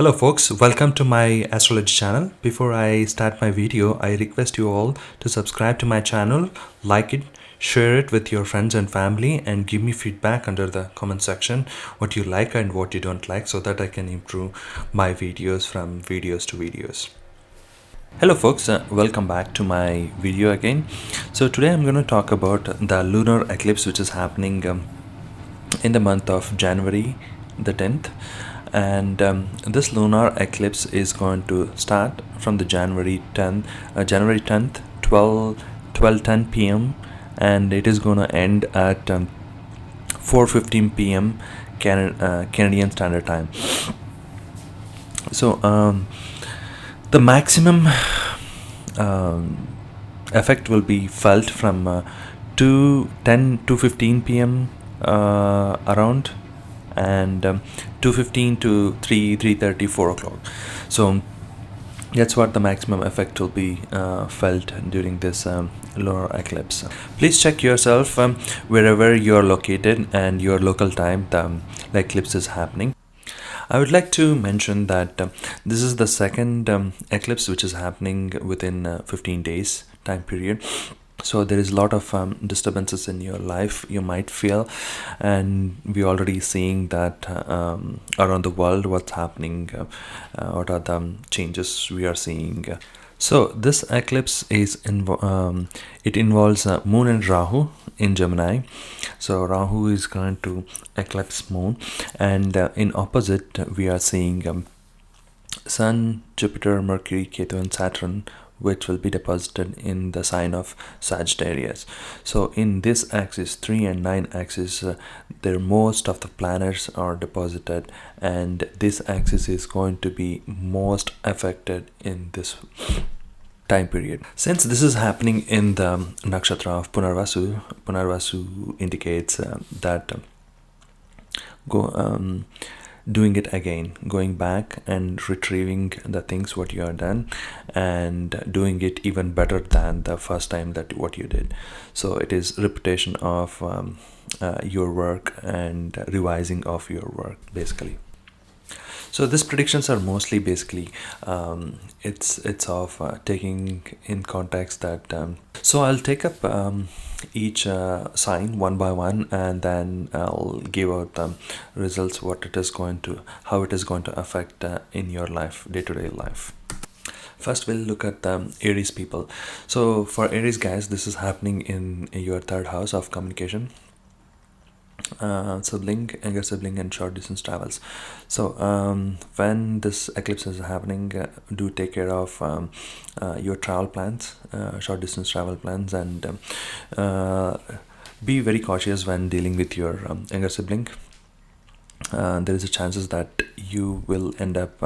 Hello folks, welcome to my astrology channel. Before I start my video, I request you all to subscribe to my channel, like it, share it with your friends and family, and give me feedback under the comment section what you like and what you don't like, so that I can improve my videos from videos to videos. Hello folks, welcome back to my video again. So today I'm going to talk about the lunar eclipse which is happening in the month of January the 10th, and this lunar eclipse is going to start from the January 10th 12:10 p.m. and it is going to end at 4:15 p.m. Canadian Standard Time. So the maximum effect will be felt from 2:10 to 15 p.m. Around, and 2:15 to 3:30, 4 o'clock. So that's what the maximum effect will be felt during this lunar eclipse. Please check yourself wherever you're located and your local time the eclipse is happening. I would like to mention that this is the second eclipse which is happening within 15 days time period. So there is a lot of disturbances in your life you might feel, and we're already seeing that around the world what's happening, what are the changes we are seeing. So this eclipse is it involves Moon and Rahu in Gemini. So Rahu is going to eclipse Moon, and in opposite we are seeing Sun, Jupiter, Mercury, Ketu and Saturn, which will be deposited in the sign of Sagittarius. So in this axis, 3 and 9 axis, there most of the planets are deposited, and this axis is going to be most affected in this time period. Since this is happening in the nakshatra of Punarvasu indicates that doing it again, going back and retrieving the things what you have done and doing it even better than the first time that what you did. So it is repetition of your work and revising of your work basically. So these predictions are mostly basically it's of taking in context that so I'll take up each sign one by one, and then I'll give out the results, what it is going to, how it is going to affect in your life, day-to-day life. First we'll look at the Aries people. So for Aries guys, this is happening in your third house of communication, sibling, younger sibling, and short distance travels. So when this eclipse is happening, do take care of your travel plans, short distance travel plans, and be very cautious when dealing with your younger sibling. There is a chances that you will end up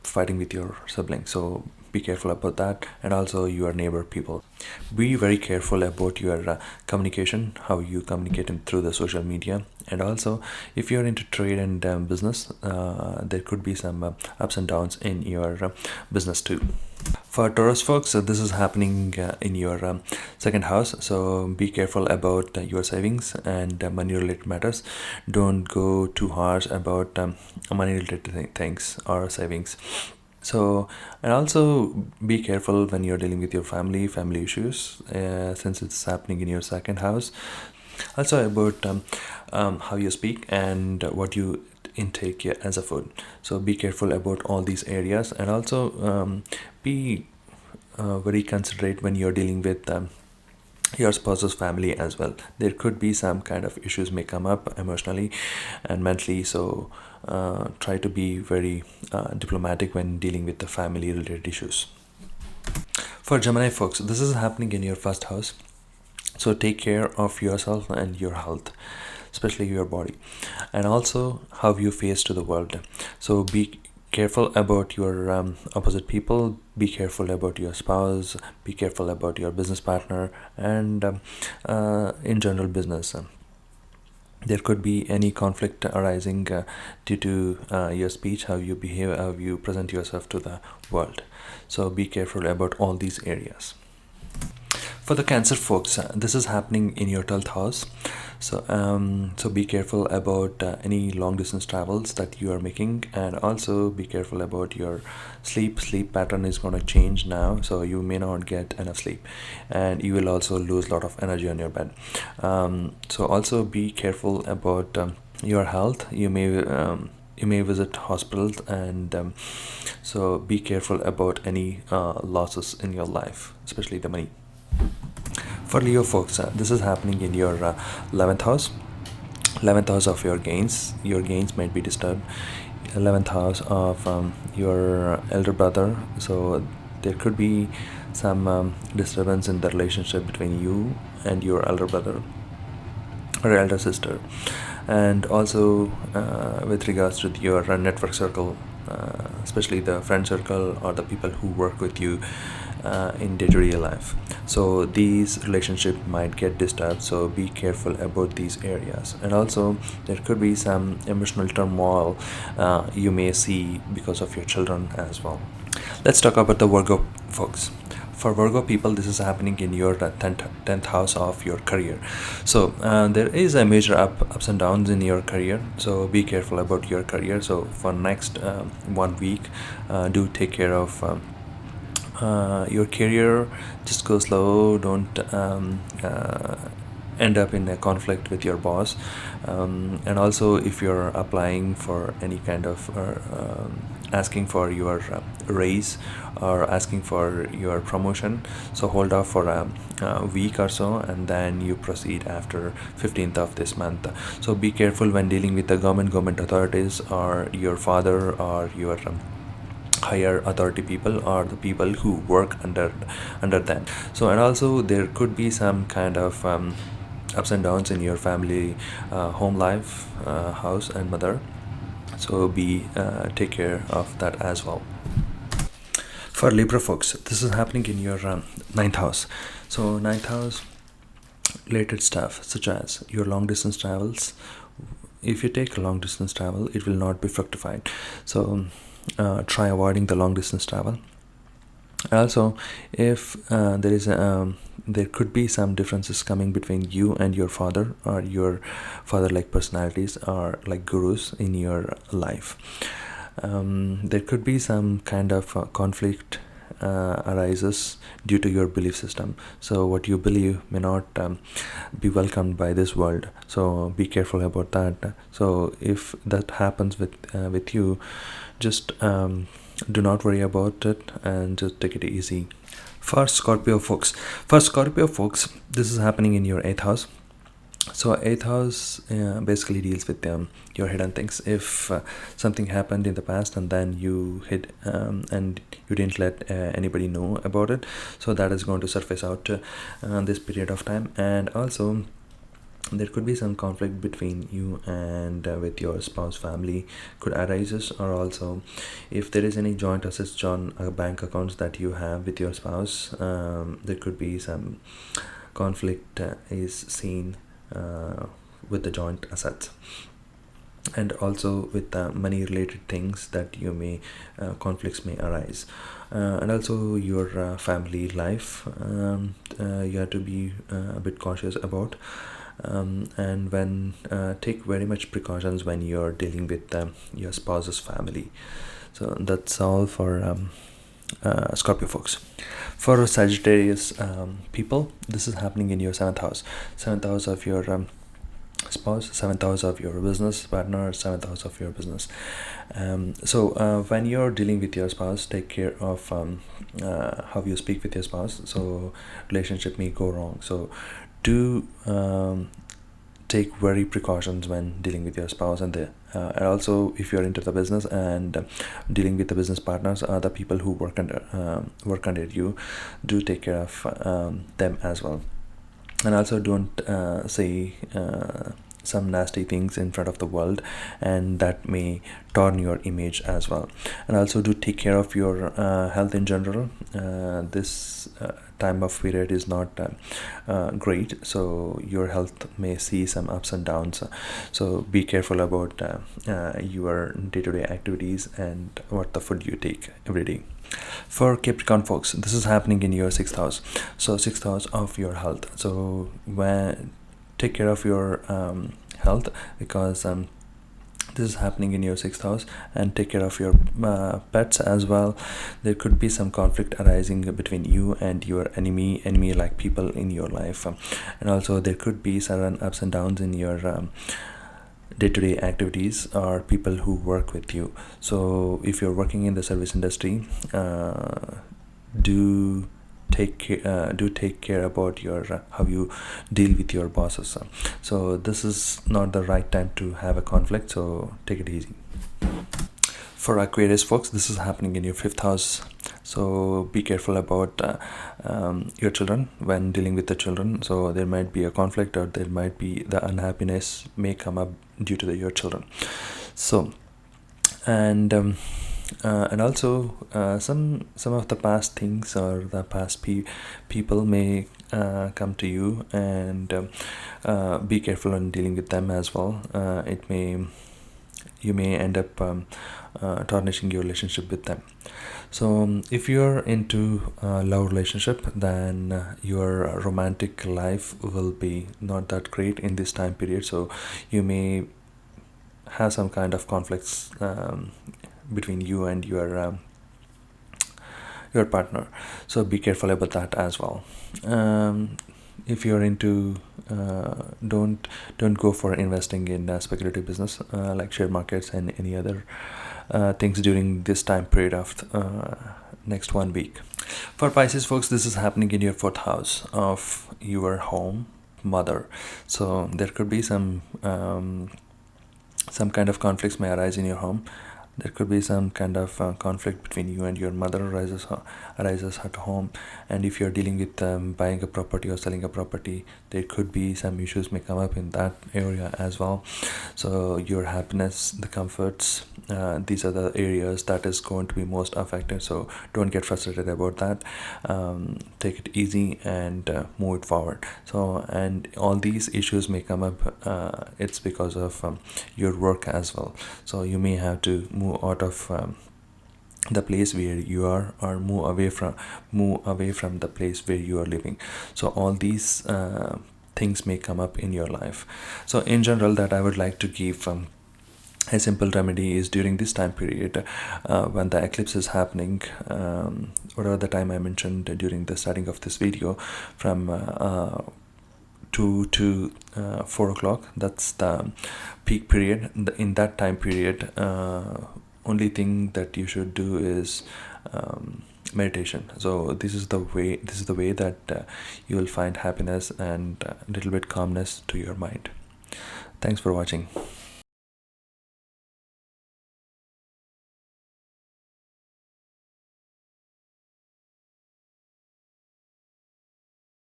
fighting with your sibling, so be careful about that. And also your neighbor people, be very careful about your communication, how you communicate through the social media. And also if you're into trade and business, there could be some ups and downs in your business too. For Taurus folks, this is happening in your second house, so be careful about your savings and money related matters. Don't go too harsh about money related things or savings. So, and also be careful when you're dealing with your family issues, since it's happening in your second house. Also about how you speak and what you intake as a food. So be careful about all these areas, and also be very considerate when you're dealing with your spouse's family as well. There could be some kind of issues may come up emotionally and mentally, so try to be very diplomatic when dealing with the family related issues. For Gemini folks, this is happening in your first house, so take care of yourself and your health, especially your body, and also how you face to the world. So be careful about your opposite people, be careful about your spouse, be careful about your business partner, and in general business. There could be any conflict arising due to your speech, how you behave, how you present yourself to the world. So be careful about all these areas. For the Cancer folks, this is happening in your 12th house. So be careful about any long distance travels that you are making, and also be careful about your sleep pattern is going to change now, so you may not get enough sleep, and you will also lose a lot of energy on your bed. So also be careful about your health. You may visit hospitals, and so be careful about any losses in your life, especially the money. For Leo folks, this is happening in your 11th house. 11th house of your gains might be disturbed. 11th house of your elder brother, so there could be some disturbance in the relationship between you and your elder brother or elder sister. And also with regards to your network circle, especially the friend circle or the people who work with you in day-to-day life, so these relationships might get disturbed, so be careful about these areas. And also there could be some emotional turmoil you may see because of your children as well. Let's talk about the Virgo folks. For Virgo people, this is happening in your 10th house of your career. So there is a major ups and downs in your career, so be careful about your career. So for next 1 week, do take care of your career. Just go slow, don't end up in a conflict with your boss. And also if you're applying for any kind of asking for your raise or asking for your promotion, so hold off for a week or so, and then you proceed after 15th of this month. So be careful when dealing with the government authorities, or your father, or your higher authority people, or the people who work under them. So, and also there could be some kind of ups and downs in your family, home life, house and mother, so be take care of that as well. For Libra folks, this is happening in your 9th house. So 9th house related stuff such as your long distance travels. If you take a long distance travel, it will not be fructified, so try avoiding the long distance travel. Also, if there could be some differences coming between you and your father, or your father like personalities, or like gurus in your life. There could be some kind of conflict arises due to your belief system, so what you believe may not be welcomed by this world, so be careful about that. So if that happens with you, just do not worry about it and just take it easy. For Scorpio folks, this is happening in your 8th house. So 8th house basically deals with your hidden things. If something happened in the past and then you hid and you didn't let anybody know about it, so that is going to surface out this period of time. And also there could be some conflict between you and with your spouse family could arises, or also if there is any joint assets, joint bank accounts that you have with your spouse, there could be some conflict is seen with the joint assets. And also with the money related things that you may conflicts may arise. And also your family life, you have to be a bit cautious about, and when take very much precautions when you're dealing with your spouse's family. So that's all for Scorpio folks. For Sagittarius people, this is happening in your 7th house. 7th house of your spouse, 7th house of your business partner, 7th house of your business. So when you're dealing with your spouse, take care of how you speak with your spouse, so relationship may go wrong. So do take very precautions when dealing with your spouse. And also if you're into the business and dealing with the business partners, the people who work under you, do take care of them as well. And also don't say some nasty things in front of the world, and that may turn your image as well. And also do take care of your health in general. This time of period is not great, so your health may see some ups and downs, so be careful about your day-to-day activities and what the food you take every day. For Capricorn folks, this is happening in your 6th house, so 6th house of your health. So when take care of your health, because this is happening in your 6th house, and take care of your pets as well. There could be some conflict arising between you and your enemy like people in your life, and also there could be sudden ups and downs in your day-to-day activities or people who work with you. So if you're working in the service industry, do take care about your how you deal with your bosses. So this is not the right time to have a conflict, so take it easy. For Aquarius folks, this is happening in your 5th house, so be careful about your children when dealing with the children. So there might be a conflict, or there might be the unhappiness may come up due to your children. So and also some of the past things or the past people may come to you, and be careful in dealing with them as well. You may end up tarnishing your relationship with them. So if you're into a love relationship, then your romantic life will be not that great in this time period, so you may have some kind of conflicts between you and your partner, so be careful about that as well. If you're into don't go for investing in speculative business like share markets and any other things during this time period of next 1 week. For Pisces folks, this is happening in your 4th house of your home mother, so there could be some kind of conflicts may arise in your home. There could be some kind of conflict between you and your mother arises at home. And if you're dealing with buying a property or selling a property, there could be some issues may come up in that area as well. So your happiness, the comforts, these are the areas that is going to be most affected, so don't get frustrated about that. Take it easy and move it forward. So, and all these issues may come up, it's because of your work as well. So you may have to move out of the place where you are, or move away from the place where you are living. So all these things may come up in your life. So in general, that I would like to give a simple remedy is during this time period, when the eclipse is happening, whatever the time I mentioned during the starting of this video, from 2 to 4 o'clock, that's the peak period. In that time period, only thing that you should do is meditation. So this is the way that you will find happiness and a little bit calmness to your mind. Thanks for watching.